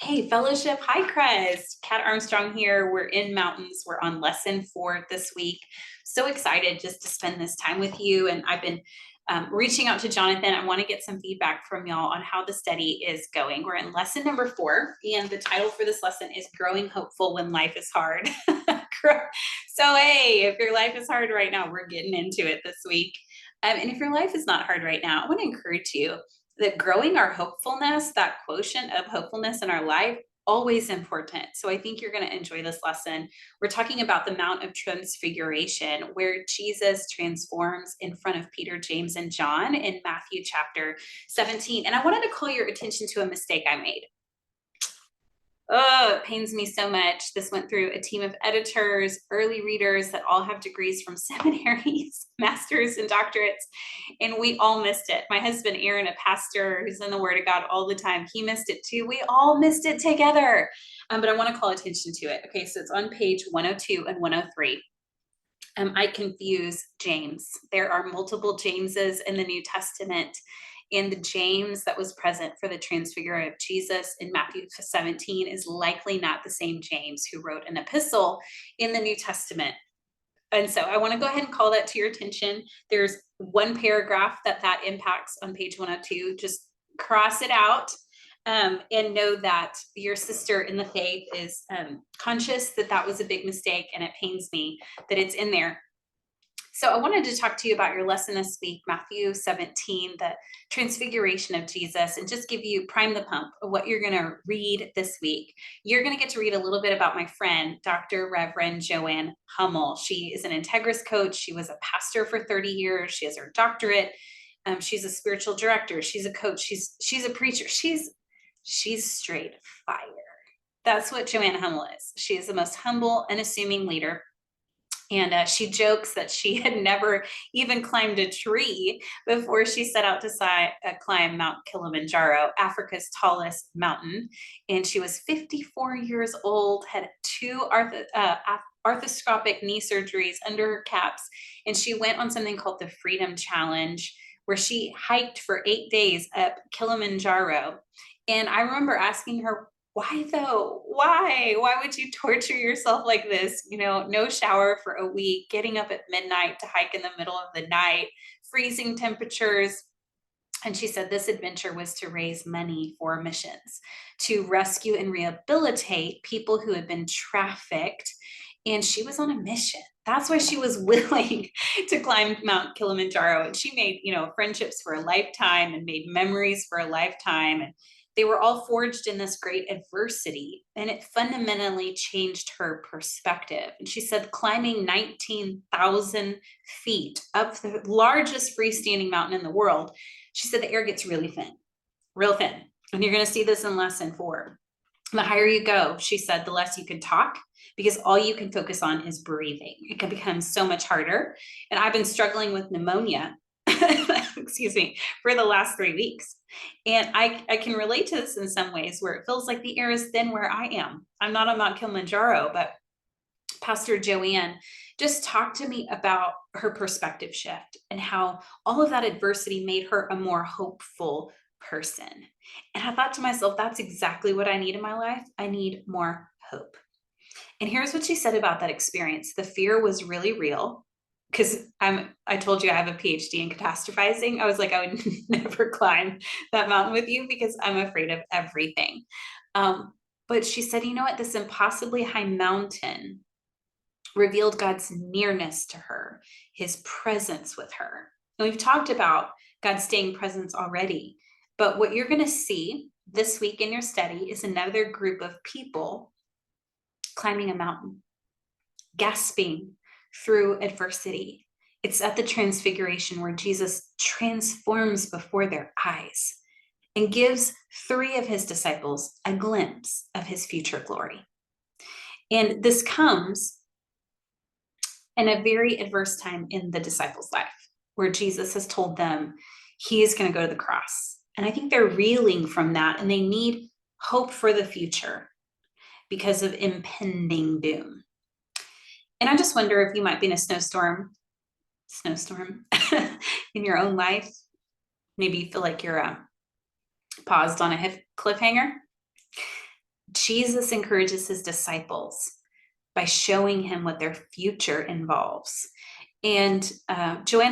Hey, fellowship. Hi, Chris. Kat Armstrong here. We're in mountains. We're on lesson 4 this week. So excited just to spend this time with you. And I've been reaching out to Jonathan. I want to get some feedback from y'all on how the study is going. We're in lesson number 4, and the title for this lesson is Growing Hopeful When Life is Hard. So, hey, if your life is hard right now, we're getting into it this week. And if your life is not hard right now, I want to encourage you that growing our hopefulness, that quotient of hopefulness in our life, always important. So I think you're going to enjoy this lesson. We're talking about the Mount of Transfiguration, where Jesus transforms in front of Peter, James, and John in Matthew chapter 17. And I wanted to call your attention to a mistake I made. Oh, it pains me so much. This went through a team of editors, early readers that all have degrees from seminaries, masters, and doctorates, and we all missed it. My husband, Aaron, a pastor who's in the Word of God all the time, he missed it too. We all missed it together. But I want to call attention to it. Okay, so it's on page 102 and 103. I confuse James. There are multiple Jameses in the New Testament. And the James that was present for the transfiguration of Jesus in Matthew 17 is likely not the same James who wrote an epistle in the New Testament. And so I want to go ahead and call that to your attention. There's one paragraph that impacts on page 102. Just cross it out. And know that your sister in the faith is conscious that was a big mistake, and it pains me that it's in there. So I wanted to talk to you about your lesson this week, Matthew 17, the transfiguration of Jesus, and just give you prime the pump of what you're going to read this week. You're going to get to read a little bit about my friend, Dr. Reverend Joanne Hummel. She is an Integris coach. She was a pastor for 30 years. She has her doctorate. She's a spiritual director. She's a coach. She's a preacher. She's straight fire. That's what Joanne Hummel is. She is the most humble, unassuming leader. And she jokes that she had never even climbed a tree before she set out to climb Mount Kilimanjaro, Africa's tallest mountain. And she was 54 years old, had 2 arthroscopic knee surgeries under her caps. And she went on something called the Freedom Challenge, where she hiked for 8 days up Kilimanjaro. And I remember asking her, why though? Why would you torture yourself like this? No shower for a week, getting up at midnight to hike in the middle of the night, freezing temperatures. And she said this adventure was to raise money for missions, to rescue and rehabilitate people who had been trafficked. And she was on a mission. That's why she was willing to climb Mount Kilimanjaro. And she made, friendships for a lifetime and made memories for a lifetime. And they were all forged in this great adversity, and it fundamentally changed her perspective. And she said climbing 19,000 feet up the largest freestanding mountain in the world, she said the air gets really thin, real thin. And you're going to see this in lesson 4. The higher you go, she said, the less you can talk, because all you can focus on is breathing. It can become so much harder. And I've been struggling with pneumonia excuse me, for the last 3 weeks. And I can relate to this in some ways, where it feels like the air is thin where I am. I'm not on Mount Kilimanjaro, but Pastor Joanne just talked to me about her perspective shift and how all of that adversity made her a more hopeful person. And I thought to myself, that's exactly what I need in my life. I need more hope. And here's what she said about that experience. The fear was really real, because I told you I have a PhD in catastrophizing. I was like, I would never climb that mountain with you because I'm afraid of everything. But she said, you know what? This impossibly high mountain revealed God's nearness to her, his presence with her. And we've talked about God's staying presence already. But what you're going to see this week in your study is another group of people climbing a mountain, gasping through adversity. It's at the transfiguration where Jesus transforms before their eyes and gives 3 of his disciples a glimpse of his future glory. And this comes in a very adverse time in the disciples' life, where Jesus has told them he is going to go to the cross. And I think they're reeling from that, and they need hope for the future because of impending doom. And I just wonder if you might be in a snowstorm in your own life. Maybe you feel like you're paused on a cliffhanger. Jesus encourages his disciples by showing him what their future involves. And Pastor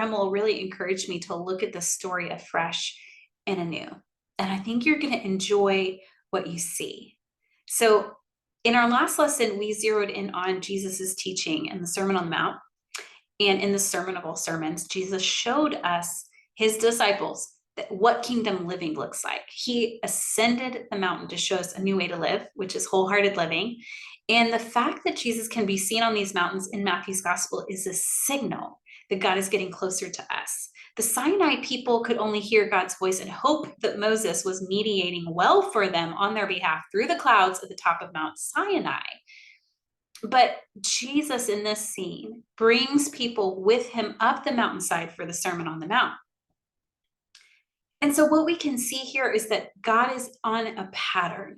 Hummel really encouraged me to look at the story afresh and anew. And I think you're going to enjoy what you see. So in our last lesson, we zeroed in on Jesus's teaching in the Sermon on the Mount. And in the Sermon of all sermons, Jesus showed us, his disciples, what kingdom living looks like. He ascended the mountain to show us a new way to live, which is wholehearted living. And the fact that Jesus can be seen on these mountains in Matthew's gospel is a signal that God is getting closer to us. The Sinai people could only hear God's voice and hope that Moses was mediating well for them on their behalf through the clouds at the top of Mount Sinai. But Jesus in this scene brings people with him up the mountainside for the Sermon on the Mount. And so what we can see here is that God is on a pattern.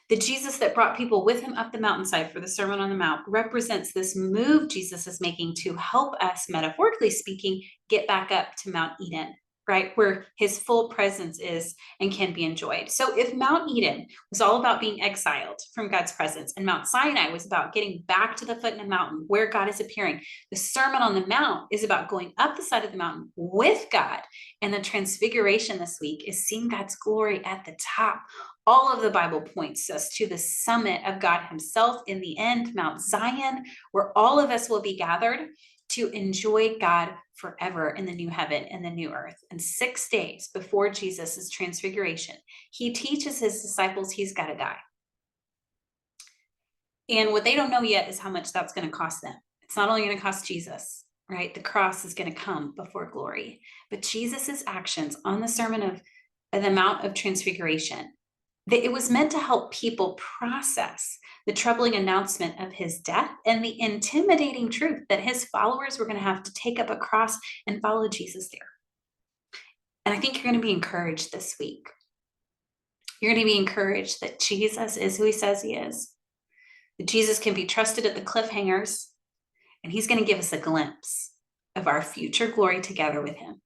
The Jesus that brought people with him up the mountainside for the Sermon on the Mount represents this move Jesus is making to help us, metaphorically speaking, get back up to Mount Eden, right? Where his full presence is and can be enjoyed. So if Mount Eden was all about being exiled from God's presence and Mount Sinai was about getting back to the foot in the mountain where God is appearing, the Sermon on the Mount is about going up the side of the mountain with God. And the transfiguration this week is seeing God's glory at the top. All of the Bible points us to the summit of God himself in the end, Mount Zion, where all of us will be gathered to enjoy God forever in the new heaven and the new earth. And 6 days before Jesus' transfiguration, he teaches his disciples he's got to die. And what they don't know yet is how much that's going to cost them. It's not only going to cost Jesus, right? The cross is going to come before glory. But Jesus's actions on the Sermon of the Mount of Transfiguration, it was meant to help people process the troubling announcement of his death and the intimidating truth that his followers were going to have to take up a cross and follow Jesus there. And I think you're going to be encouraged this week. You're going to be encouraged that Jesus is who he says he is, that Jesus can be trusted at the cliffhangers, and he's going to give us a glimpse of our future glory together with him.